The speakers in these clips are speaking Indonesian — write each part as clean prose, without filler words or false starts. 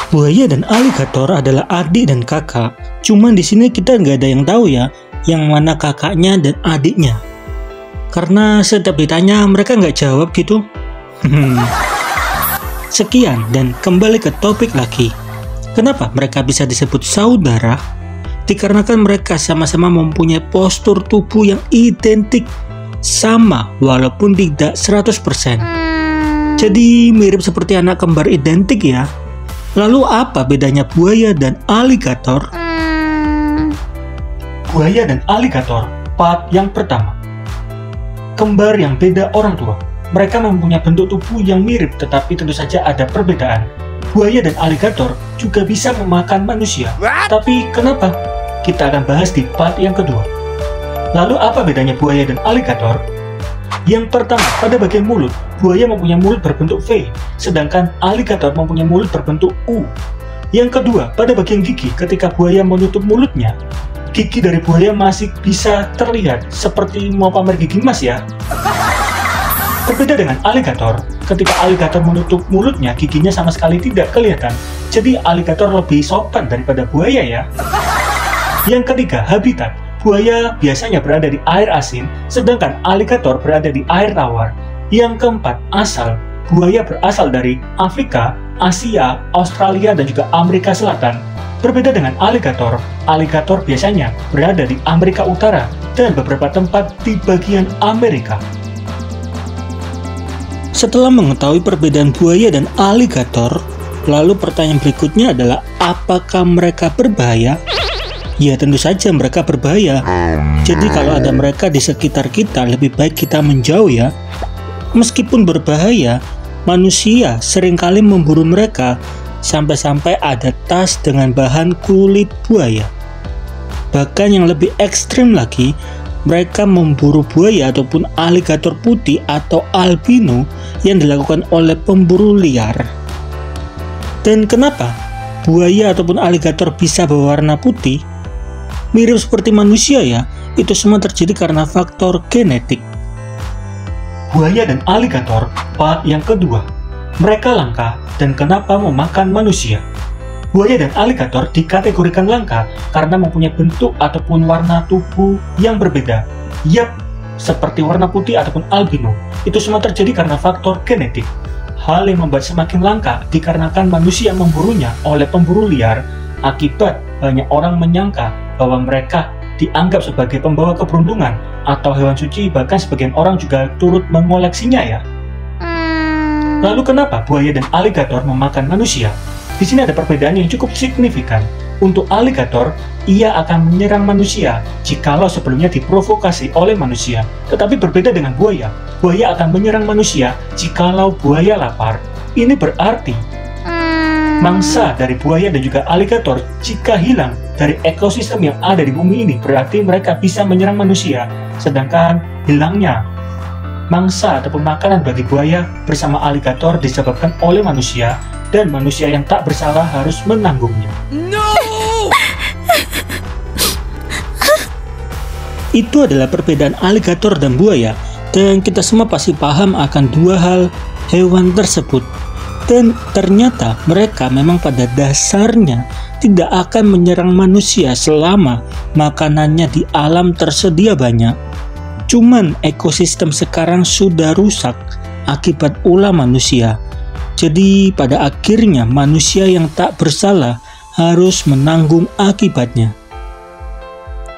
Buaya dan aligator adalah adik dan kakak. Cuman di sini kita nggak ada yang tahu ya, yang mana kakaknya dan adiknya. Karena setiap ditanya mereka nggak jawab gitu. Sekian dan kembali ke topik lagi. Kenapa mereka bisa disebut saudara? Dikarenakan mereka sama-sama mempunyai postur tubuh yang identik, sama walaupun tidak 100%. Jadi mirip seperti anak kembar identik ya. Lalu apa bedanya buaya dan aligator? Buaya dan aligator, part yang pertama. Kembar yang beda orang tua. Mereka mempunyai bentuk tubuh yang mirip, tetapi tentu saja ada perbedaan. Buaya dan aligator juga bisa memakan manusia. Tapi kenapa? Kita akan bahas di part yang kedua. Lalu apa bedanya buaya dan aligator? Yang pertama, pada bagian mulut, buaya mempunyai mulut berbentuk V, sedangkan aligator mempunyai mulut berbentuk U. Yang kedua, pada bagian gigi, ketika buaya menutup mulutnya, gigi dari buaya masih bisa terlihat seperti mau pamer gigi emas ya. Berbeda dengan aligator, ketika aligator menutup mulutnya, giginya sama sekali tidak kelihatan. Jadi aligator lebih sopan daripada buaya ya. Yang ketiga, habitat. Buaya biasanya berada di air asin, sedangkan aligator berada di air tawar. Yang keempat, asal. Buaya berasal dari Afrika, Asia, Australia, dan juga Amerika Selatan. Berbeda dengan aligator, aligator biasanya berada di Amerika Utara dan beberapa tempat di bagian Amerika. Setelah mengetahui perbedaan buaya dan aligator, lalu pertanyaan berikutnya adalah apakah mereka berbahaya? Ya tentu saja mereka berbahaya. Jadi kalau ada mereka di sekitar kita, lebih baik kita menjauh ya. Meskipun berbahaya, manusia seringkali memburu mereka, sampai-sampai ada tas dengan bahan kulit buaya. Bahkan yang lebih ekstrim lagi, mereka memburu buaya ataupun aligator putih atau albino yang dilakukan oleh pemburu liar. Dan kenapa buaya ataupun aligator bisa berwarna putih? Mirip seperti manusia ya, itu semua terjadi karena faktor genetik. Buaya dan aligator, part yang kedua. Mereka langka dan kenapa memakan manusia? Buaya dan aligator dikategorikan langka karena mempunyai bentuk ataupun warna tubuh yang berbeda. Yap, seperti warna putih ataupun albino. Itu semua terjadi karena faktor genetik. Hal yang membuat semakin langka dikarenakan manusia memburunya oleh pemburu liar. Akibat banyak orang menyangka bahwa mereka dianggap sebagai pembawa keberuntungan atau hewan suci, bahkan sebagian orang juga turut mengoleksinya ya. Lalu kenapa buaya dan aligator memakan manusia? Di sini ada perbedaan yang cukup signifikan. Untuk aligator, ia akan menyerang manusia jikalau sebelumnya diprovokasi oleh manusia. Tetapi berbeda dengan buaya, buaya akan menyerang manusia jikalau buaya lapar. Ini berarti mangsa dari buaya dan juga aligator jika hilang dari ekosistem yang ada di bumi ini, berarti mereka bisa menyerang manusia. Sedangkan hilangnya mangsa ataupun makanan bagi buaya bersama aligator disebabkan oleh manusia, dan manusia yang tak bersalah harus menanggungnya. No! Itu adalah perbedaan aligator dan buaya, dan kita semua pasti paham akan dua hal hewan tersebut. Dan ternyata mereka memang pada dasarnya tidak akan menyerang manusia selama makanannya di alam tersedia banyak. Cuman ekosistem sekarang sudah rusak akibat ulah manusia. Jadi pada akhirnya manusia yang tak bersalah harus menanggung akibatnya.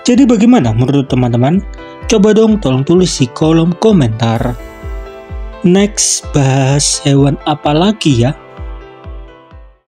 Jadi bagaimana menurut teman-teman? Coba dong tolong tulis di kolom komentar. Next, bahas hewan apa lagi ya?